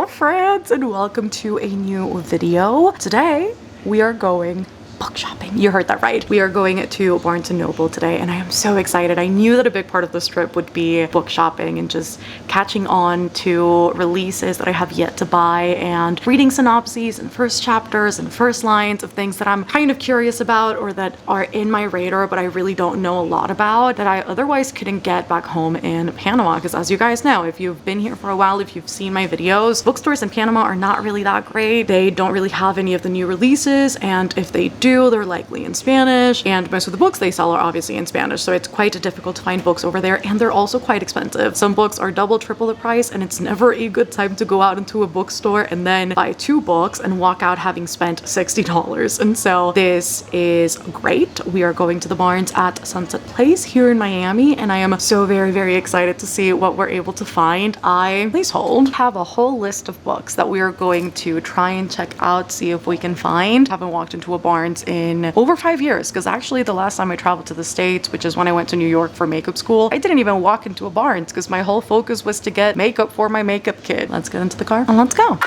Hello friends, and welcome to a new video. Today we are going book shopping. You heard that right. We are going to Barnes & Noble today, and I am so excited. I knew that a big part of this trip would be book shopping and just catching on to releases that I have yet to buy and reading synopses and first chapters and first lines of things that I'm kind of curious about or that are in my radar but I really don't know a lot about that I otherwise couldn't get back home in Panama, because as you guys know, if you've been here for a while, if you've seen my videos, bookstores in Panama are not really that great. They don't really have any of the new releases, and if they do, they're likely in Spanish, and most of the books they sell are obviously in Spanish, so it's quite difficult to find books over there, and they're also quite expensive. Some books are double, triple the price, and it's never a good time to go out into a bookstore and then buy 2 books and walk out having spent $60. And so this is great. We are going to the Barnes at Sunset Place here in Miami, and I am so very excited to see what we're able to find. I, please hold, have a whole list of books that we are going to try and check out, see if we can find. I haven't walked into a Barnes in over 5 years, because actually the last time I traveled to the States, which is when I went to New York for makeup school, I didn't even walk into a Barnes because my whole focus was to get makeup for my makeup kit. Let's get into the car and let's go.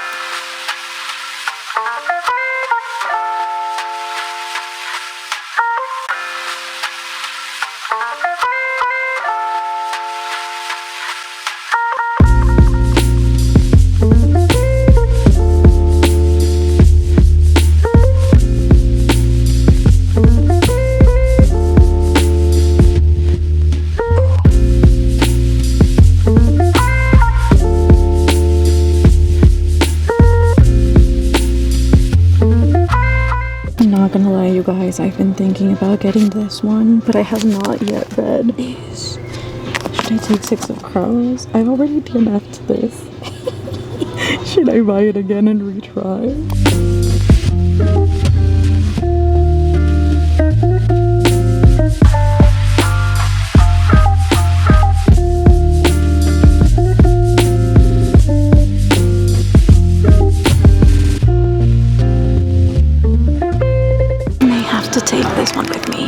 Not gonna lie, you guys, I've been thinking about getting this one, but I have not yet read these. Should I take 6 of Crows? I've already DNF'd this. Should I buy it again and retry?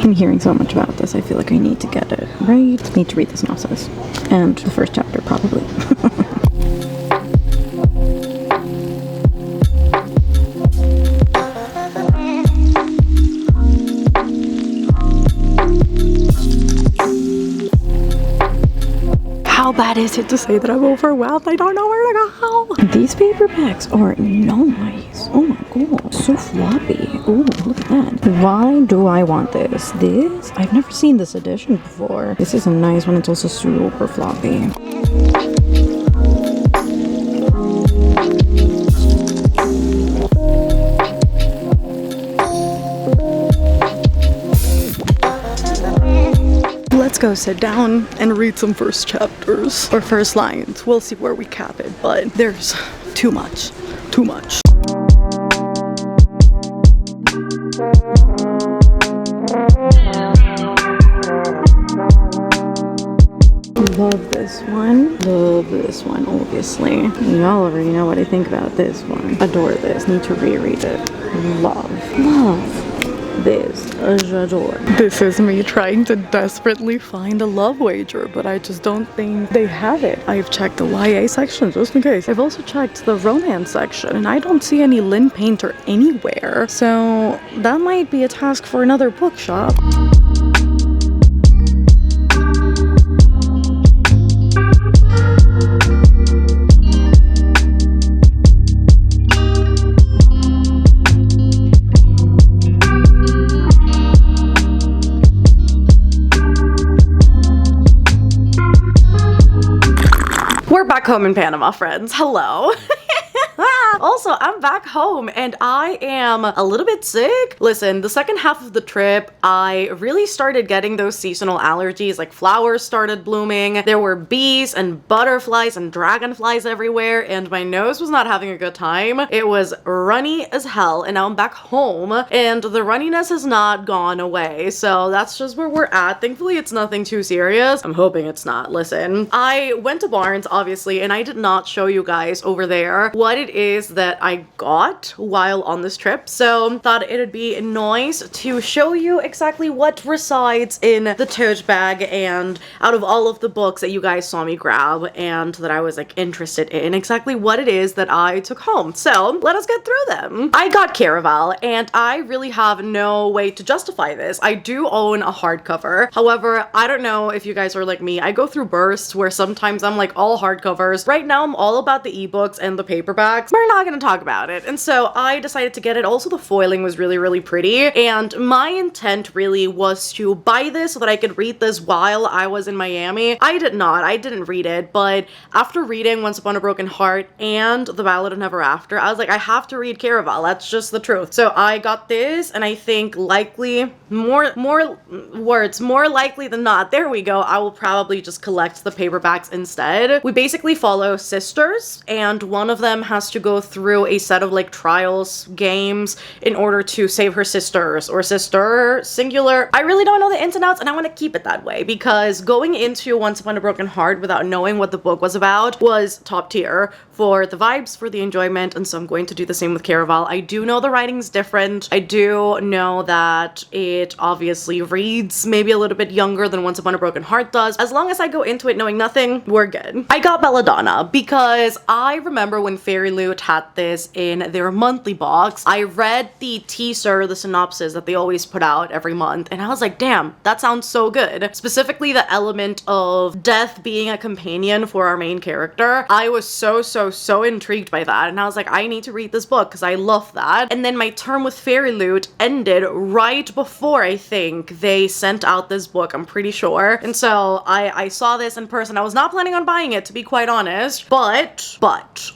I'm hearing so much about this, I feel like I need to get it, right? Need to read the synopsis. And the first chapter, probably. How bad is it to say that I'm overwhelmed? I don't know where to go. These paperbacks are nice. Oh my god, so floppy. Ooh, look at that. Why do I want this? This? I've never seen this edition before. This is a nice one. It's also super floppy. Let's go sit down and read some first chapters or first lines. We'll see where we cap it, but there's too much. Too much. Love this one. Love this one, obviously. Y'all already know what I think about this one. Adore this. Need to reread it. Love this. J'adore. This is me trying to desperately find a love wager, but I just don't think they have it. I've checked the YA section just in case. I've also checked the romance section, and I don't see any Lynn Painter anywhere. So that might be a task for another bookshop. We're back home in Panama, friends. Hello. Also, I'm back home and I am a little bit sick. Listen, the second half of the trip, I really started getting those seasonal allergies, like flowers started blooming. There were bees and butterflies and dragonflies everywhere, and my nose was not having a good time. It was runny as hell, and now I'm back home and the runniness has not gone away. So that's just where we're at. Thankfully, it's nothing too serious. I'm hoping it's not. Listen, I went to Barnes, obviously, and I did not show you guys over there what it is that I got while on this trip. So thought it'd be nice to show you exactly what resides in the tote bag and out of all of the books that you guys saw me grab and that I was like interested in, exactly what it is that I took home. So let us get through them. I got Caraval and I really have no way to justify this. I do own a hardcover. However, I don't know if you guys are like me. I go through bursts where sometimes I'm like all hardcovers. Right now I'm all about the ebooks and the paperbacks. We're not gonna talk about it. And so I decided to get it. Also, the foiling was really, really pretty. And my intent really was to buy this so that I could read this while I was in Miami. I did not. I didn't read it, but after reading Once Upon a Broken Heart and The Ballad of Never After, I was like, I have to read Caraval. That's just the truth. So I got this, and I think likely, more likely than not, there we go, I will probably just collect the paperbacks instead. We basically follow sisters, and one of them has to go through a set of like trials games in order to save her sisters, or sister singular. I really don't know the ins and outs, and I want to keep it that way because going into Once Upon a Broken Heart without knowing what the book was about was top tier for the vibes, for the enjoyment, and so I'm going to do the same with Caraval. I do know the writing's different. I do know that it obviously reads maybe a little bit younger than Once Upon a Broken Heart does. As long as I go into it knowing nothing, we're good. I got Belladonna because I remember when Fairy Loot had this in their monthly box. I read the teaser, the synopsis that they always put out every month, and I was like, damn, that sounds so good. Specifically the element of death being a companion for our main character. I was so intrigued by that, and I was like, I need to read this book because I love that. And then my term with Fairy Loot ended right before I think they sent out this book, I'm pretty sure. And so I saw this in person. I was not planning on buying it, to be quite honest, but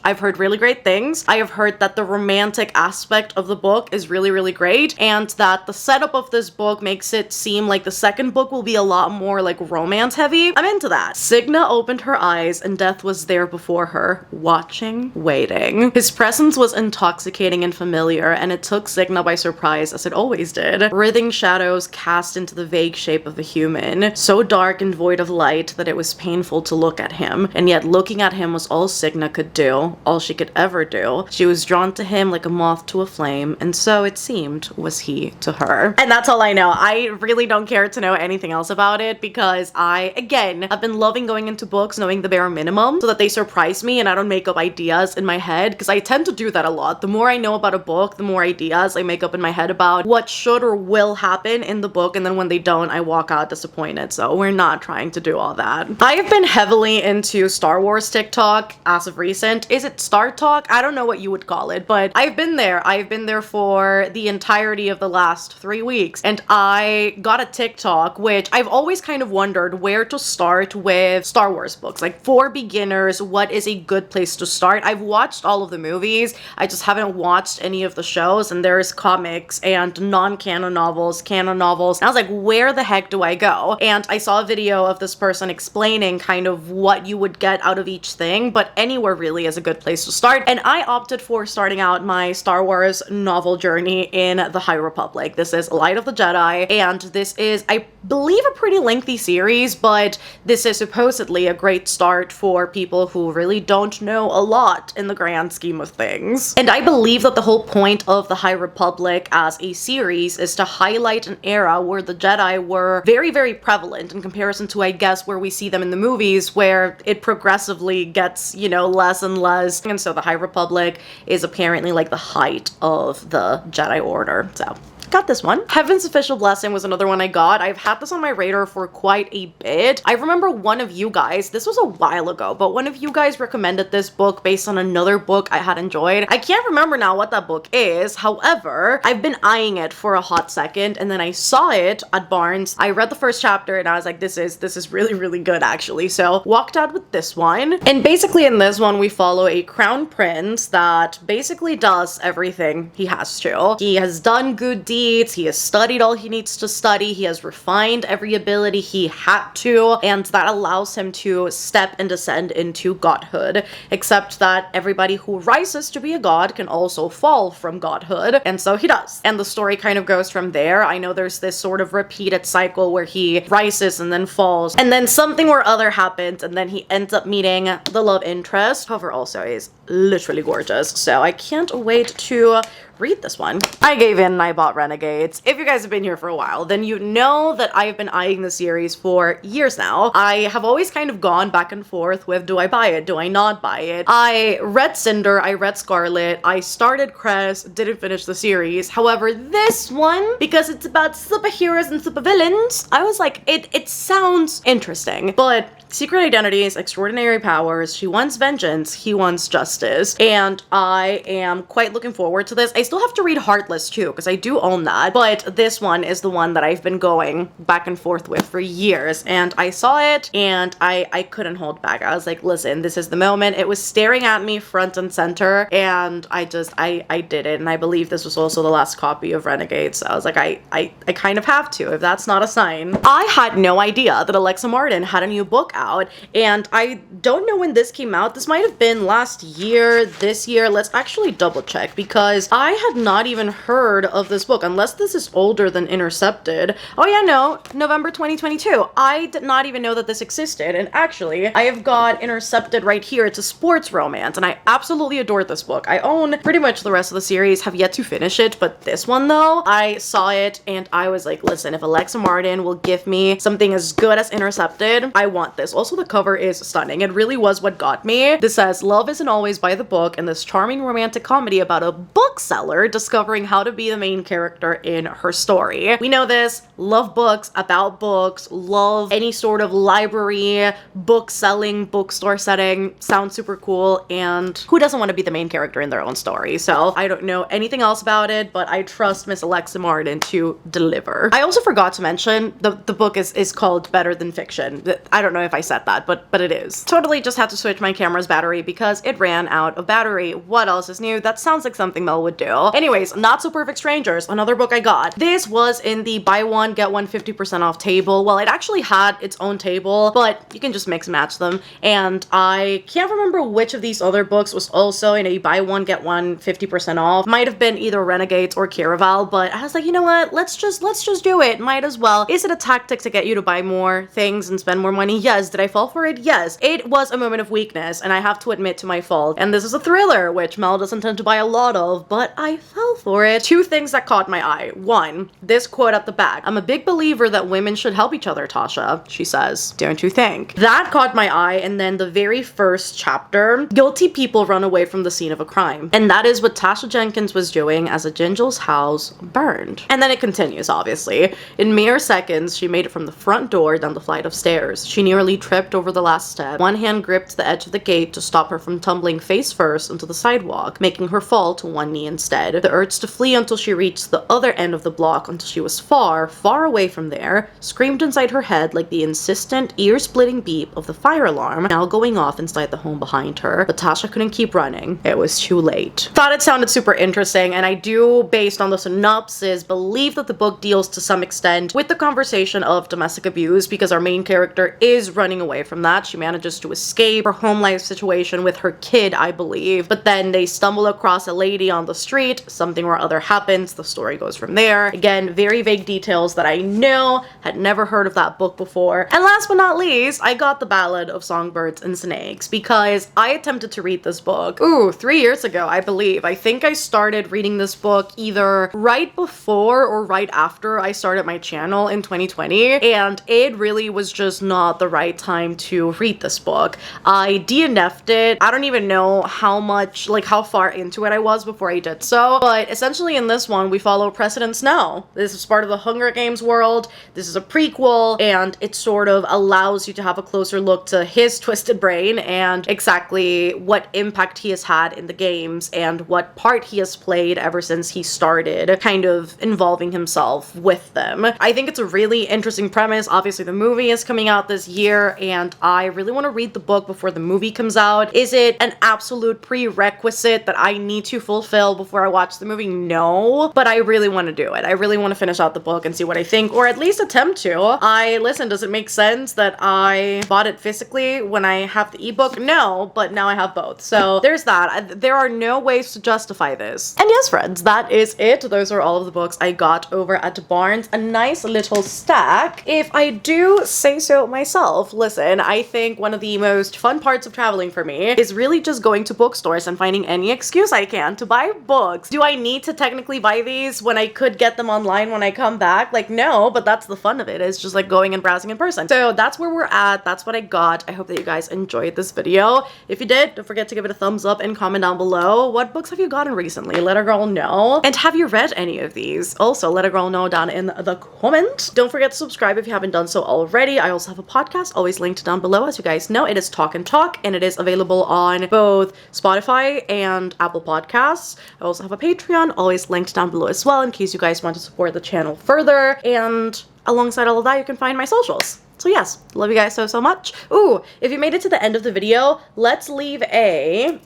I've heard really great things. I have heard that the romantic aspect of the book is really, really great, and that the setup of this book makes it seem like the second book will be a lot more like romance heavy. I'm into that. Signa opened her eyes and death was there before her, watching, waiting. His presence was intoxicating and familiar, and it took Signa by surprise, as it always did. Writhing shadows cast into the vague shape of a human, so dark and void of light that it was painful to look at him, and yet looking at him was all Signa could do, all she could ever do. She was drawn to him like a moth to a flame, and so it seemed was he to her. And that's all I know. I really don't care to know anything else about it because again, I've been loving going into books knowing the bare minimum so that they surprise me and I don't make up ideas in my head, because I tend to do that a lot. The more I know about a book, the more ideas I make up in my head about what should or will happen in the book, and then when they don't, I walk out disappointed. So we're not trying to do all that. I have been heavily into Star Wars TikTok as of recent. Is it Star Talk? I don't know what you would call it, but I've been there. I've been there for the entirety of the last 3 weeks, and I got a TikTok, which I've always kind of wondered where to start with Star Wars books. Like, for beginners, what is a good place to start? I've watched all of the movies. I just haven't watched any of the shows, and there's comics and non-canon novels, canon novels. And I was like, where the heck do I go? And I saw a video of this person explaining kind of what you would get out of each thing, but anywhere really is a good place to start. And I opted for starting out my Star Wars novel journey in the High Republic. This is Light of the Jedi, and this is, I believe, a pretty lengthy series, but this is supposedly a great start for people who really don't know a lot in the grand scheme of things. And I believe that the whole point of the High Republic as a series is to highlight an era where the Jedi were very, very prevalent in comparison to, I guess, where we see them in the movies, where it progressively gets, you know, less and less. And so the High Republic is apparently like the height of the Jedi Order. So got this one. Heaven's Official Blessing was another one I got. I've had this on my radar for quite a bit. I remember one of you guys, this was a while ago, but one of you guys recommended this book based on another book I had enjoyed. I can't remember now what that book is. However, I've been eyeing it for a hot second, and then I saw it at Barnes. I read the first chapter and I was like, this is really, really good actually. So walked out with this one. And basically in this one, we follow a crown prince that basically does everything he has to. He has done good deeds seats, he has studied all he needs to study, he has refined every ability he had to, and that allows him to step and descend into godhood, except that everybody who rises to be a god can also fall from godhood, and so he does. And the story kind of goes from there. I know there's this sort of repeated cycle where he rises and then falls, and then something or other happens, and then he ends up meeting the love interest. Cover also is literally gorgeous, so I can't wait to read this one. I gave in and I bought Renegades. If you guys have been here for a while, then you know that I've been eyeing the series for years now. I have always kind of gone back and forth with, do I buy it? Do I not buy it? I read Cinder, I read Scarlet, I started Crest, didn't finish the series. However, this one, because it's about superheroes and supervillains, I was like, it sounds interesting, but secret identities, extraordinary powers, she wants vengeance, he wants justice, and I am quite looking forward to this. I still have to read Heartless too, because I do own that, but this one is the one that I've been going back and forth with for years, and I saw it, and I couldn't hold back. I was like, listen, this is the moment. It was staring at me front and center, and I did it, and I believe this was also the last copy of Renegades, so I was like, I kind of have to, if that's not a sign. I had no idea that Alexa Martin had a new book out, and I don't know when this came out. This might have been last year, this year. Let's actually double check, because I had not even heard of this book, unless this is older than Intercepted. Oh yeah, no, November 2022. I did not even know that this existed, and actually, I have got Intercepted right here. It's a sports romance, and I absolutely adored this book. I own pretty much the rest of the series, have yet to finish it, but this one though, I saw it, and I was like, listen, if Alexa Martin will give me something as good as Intercepted, I want this. Also, the cover is stunning. It really was what got me. This says, love isn't always by the book, and this charming romantic comedy about a bookseller discovering how to be the main character in her story. We know this, love books, about books, love any sort of library, book selling, bookstore setting, sounds super cool, and who doesn't want to be the main character in their own story? So I don't know anything else about it, but I trust Miss Alexa Martin to deliver. I also forgot to mention the book is called Better Than Fiction. I don't know if I said that, but it is. Totally just had to switch my camera's battery because it ran out of battery. What else is new? That sounds like something Mel would do. Anyways, Not So Perfect Strangers, another book I got. This was in the buy one, get one 50% off table. Well, it actually had its own table, but you can just mix and match them. And I can't remember which of these other books was also in a buy one, get one 50% off. Might have been either Renegades or Caraval, but I was like, you know what? Let's just do it. Might as well. Is it a tactic to get you to buy more things and spend more money? Yes. Did I fall for it? Yes. It was a moment of weakness, and I have to admit to my fault. And this is a thriller, which Mel doesn't tend to buy a lot of, but I fell for it. Two things that caught my eye. One, this quote at the back. I'm a big believer that women should help each other, Tasha, she says. Don't you think? That caught my eye, and then the very first chapter, guilty people run away from the scene of a crime. And that is what Tasha Jenkins was doing as a Gingel's house burned. And then it continues, obviously. In mere seconds, she made it from the front door down the flight of stairs. She nearly tripped over the last step. One hand gripped the edge of the gate to stop her from tumbling face first into the sidewalk, making her fall to one knee instead. The urge to flee until she reached the other end of the block until she was far, far away from there, screamed inside her head like the insistent, ear-splitting beep of the fire alarm now going off inside the home behind her. But Tasha couldn't keep running. It was too late. Thought it sounded super interesting, and I do, based on the synopsis, believe that the book deals to some extent with the conversation of domestic abuse, because our main character is running away from that. She manages to escape her home life situation with her kid, I believe, but then they stumble across a lady on the street, something or other happens, the story goes from there. Again, very vague details that I know, had never heard of that book before. And last but not least, I got The Ballad of Songbirds and Snakes, because I attempted to read this book, 3 years ago, I believe. I think I started reading this book either right before or right after I started my channel in 2020, and it really was just not the right time to read this book. I DNF'd it. I don't even know how much, like how far into it I was before I did so, but essentially in this one, we follow President Snow. This is part of the Hunger Games world. This is a prequel, and it sort of allows you to have a closer look to his twisted brain and exactly what impact he has had in the games and what part he has played ever since he started kind of involving himself with them. I think it's a really interesting premise. Obviously, the movie is coming out this year. trailer and I really want to read the book before the movie comes out. Is it an absolute prerequisite that I need to fulfill before I watch the movie? No, but I really want to do it. I really want to finish out the book and see what I think, or at least attempt to. Listen, does it make sense that I bought it physically when I have the ebook? No, but now I have both. So there's that. There are no ways to justify this. And yes, friends, that is it. Those are all of the books I got over at Barnes. A nice little stack, if I do say so myself. Listen, I think one of the most fun parts of traveling for me is really just going to bookstores and finding any excuse I can to buy books. Do I need to technically buy these when I could get them online when I come back? Like, no, but that's the fun of it, is just like going and browsing in person. So that's where we're at. That's what I got. I hope that you guys enjoyed this video. If you did, don't forget to give it a thumbs up and comment down below. What books have you gotten recently? Let a girl know. And have you read any of these? Also, let a girl know down in the comments. Don't forget to subscribe if you haven't done so already. I also have a podcast, always linked down below. As you guys know, it is Talk and Talk, and it is available on both Spotify and Apple Podcasts. I also have a Patreon, always linked down below as well, in case you guys want to support the channel further. And alongside all of that, you can find my socials. So yes, love you guys so much. Ooh, if you made it to the end of the video, let's leave a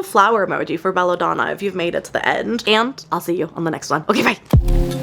flower emoji for Belladonna if you've made it to the end. And I'll see you on the next one. Okay, bye.